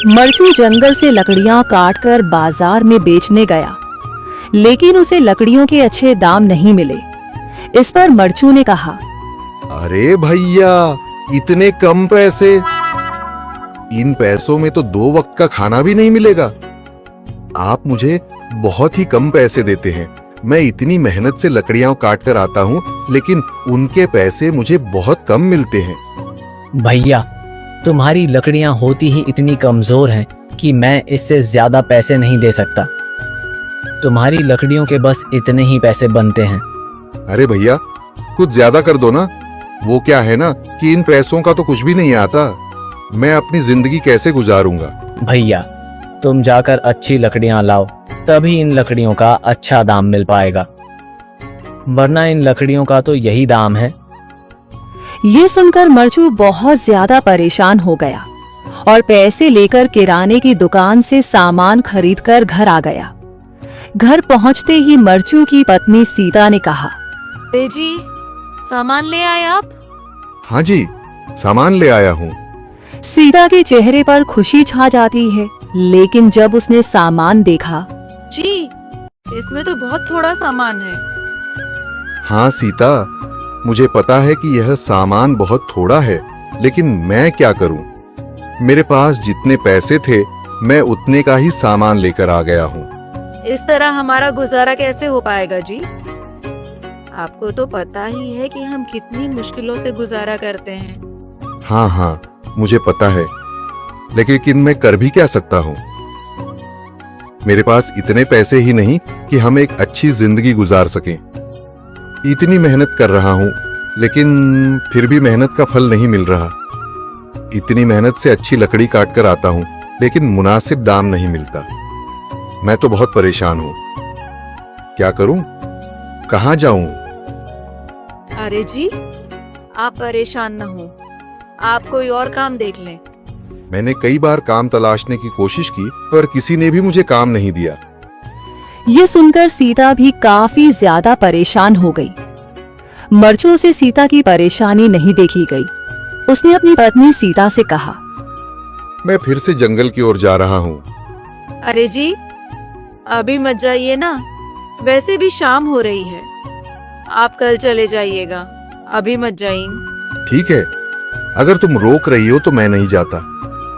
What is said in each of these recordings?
मरचू जंगल से लकड़ियां काटकर बाजार में बेचने गया, लेकिन उसे लकड़ियों के अच्छे दाम नहीं मिले। इस पर मरचू ने कहा, अरे भैया, इतने कम पैसे? इन पैसों में तो 2 वक्त का खाना भी नहीं मिलेगा। आप मुझे बहुत ही कम पैसे देते हैं। मैं इतनी मेहनत से लकड़ियां काट कर आता हूँ, लेकिन उनके पैसे मुझे बहुत कम मिलते हैं। भैया, तुम्हारी लकड़ियां होती ही इतनी कमजोर हैं कि मैं इससे ज्यादा पैसे नहीं दे सकता। तुम्हारी लकड़ियों के बस इतने ही पैसे बनते हैं। अरे भैया, कुछ ज्यादा कर दो ना। वो क्या है ना कि इन पैसों का तो कुछ भी नहीं आता। मैं अपनी जिंदगी कैसे गुजारूंगा? भैया, तुम जाकर अच्छी लकड़ियां लाओ, तभी इन लकड़ियों का अच्छा दाम मिल पाएगा, वरना इन लकड़ियों का तो यही दाम है। ये सुनकर मरचू बहुत ज्यादा परेशान हो गया और पैसे लेकर किराने की दुकान से सामान खरीदकर घर आ गया। घर पहुंचते ही मरचू की पत्नी सीता ने कहा, अरे जी, सामान ले आए आप? हाँ जी, सामान ले आया हूँ। सीता के चेहरे पर खुशी छा जाती है, लेकिन जब उसने सामान देखा, जी, इसमें तो बहुत थोड़ा सामान है। हाँ सीता, मुझे पता है कि यह सामान बहुत थोड़ा है, लेकिन मैं क्या करूं? मेरे पास जितने पैसे थे, मैं उतने का ही सामान लेकर आ गया हूँ। इस तरह हमारा गुजारा कैसे हो पाएगा जी? आपको तो पता ही है कि हम कितनी मुश्किलों से गुजारा करते हैं। हाँ हाँ, मुझे पता है, लेकिन मैं कर भी क्या सकता हूँ? मेरे पास इतने पैसे ही नहीं कि हम एक अच्छी जिंदगी गुजार सकें। इतनी मेहनत कर रहा हूँ, लेकिन फिर भी मेहनत का फल नहीं मिल रहा। इतनी मेहनत से अच्छी लकड़ी काट कर आता हूँ, लेकिन मुनासिब दाम नहीं मिलता। मैं तो बहुत परेशान हूँ। क्या करूँ? कहाँ जाऊँ? अरे जी, आप परेशान न हो, आप कोई और काम देख लें। मैंने कई बार काम तलाशने की कोशिश की, पर किसी ने भी मुझे काम नहीं दिया। ये सुनकर सीता भी काफी ज्यादा परेशान हो गई। मरचू से सीता की परेशानी नहीं देखी गई। उसने अपनी पत्नी सीता से कहा, मैं फिर से जंगल की ओर जा रहा हूँ। अरे जी, अभी मत जाइए ना, वैसे भी शाम हो रही है। आप कल चले जाइएगा, अभी मत जाइए। ठीक है, अगर तुम रोक रही हो तो मैं नहीं जाता।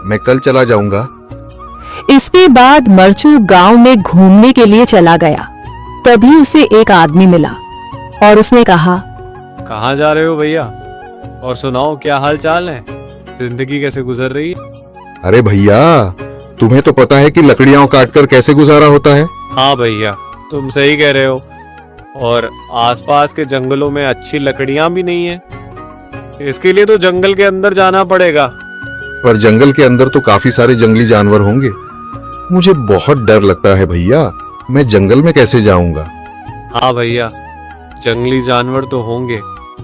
मैं कल चला जाऊंगा। इसके बाद मरचू गांव में घूमने के लिए चला गया। तभी उसे एक आदमी मिला और उसने कहा, कहाँ जा रहे हो भैया? और सुनाओ, क्या हाल चाल है? जिंदगी कैसे गुजर रही है? अरे भैया, तुम्हें तो पता है कि लकड़ियां काटकर कैसे गुजारा होता है। हाँ भैया, तुम सही कह रहे हो। और आसपास के जंगलों में अच्छी लकड़ियां भी नहीं है। इसके लिए तो जंगल के अंदर जाना पड़ेगा। पर जंगल के अंदर तो काफी सारे जंगली जानवर होंगे। मुझे बहुत डर लगता है भैया। मैं जंगल में कैसे जाऊंगा? हाँ भैया, जंगली जानवर तो होंगे,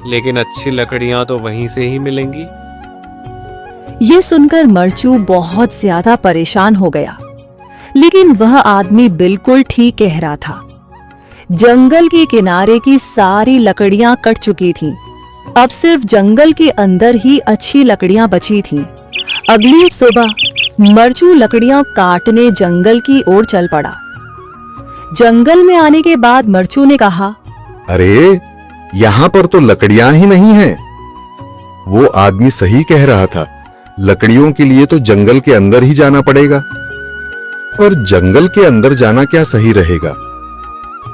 लेकिन अच्छी लकड़ियां तो वहीं से ही मिलेंगी। ये सुनकर मरचू बहुत ज्यादा परेशान हो गया, लेकिन वह आदमी बिल्कुल ठीक कह रहा था। जंगल के किनारे की सारी लकड़ियां कट चुकी थीं। अब सिर्फ जंगल के अंदर ही अच्छी लकड़ियां बची थीं। अगली सुबह मरचू लकड़ियां काटने जंगल की ओर चल पड़ा। जंगल में आने के बाद मरचू ने कहा, अरे, यहाँ पर तो लकड़ियां ही नहीं हैं। वो आदमी सही कह रहा था। लकड़ियों के लिए तो जंगल के अंदर ही जाना पड़ेगा। पर जंगल के अंदर जाना क्या सही रहेगा?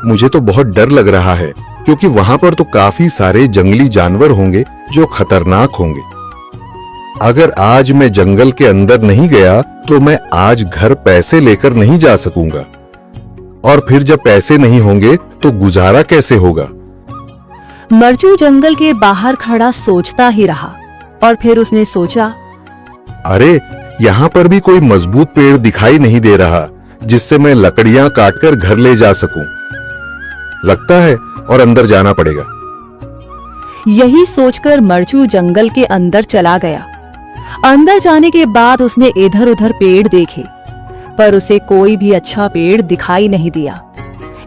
मुझे तो बहुत डर लग रहा है, क्योंकि वहां पर तो काफी सारे जंगली जानवर होंगे जो खतरनाक होंगे। अगर आज मैं जंगल के अंदर नहीं गया तो मैं आज घर पैसे लेकर नहीं जा सकूंगा, और फिर जब पैसे नहीं होंगे तो गुजारा कैसे होगा? मरचू जंगल के बाहर खड़ा सोचता ही रहा और फिर उसने सोचा, अरे, यहाँ पर भी कोई मजबूत पेड़ दिखाई नहीं दे रहा जिससे मैं लकड़ियां काटकर घर ले जा सकूं। लगता है और अंदर जाना पड़ेगा। यही सोचकर मरचू जंगल के अंदर चला गया। अंदर जाने के बाद उसने इधर उधर पेड़ देखे, पर उसे कोई भी अच्छा पेड़ दिखाई नहीं दिया।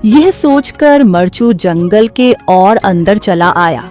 यह सोचकर मरचू जंगल के और अंदर चला आया।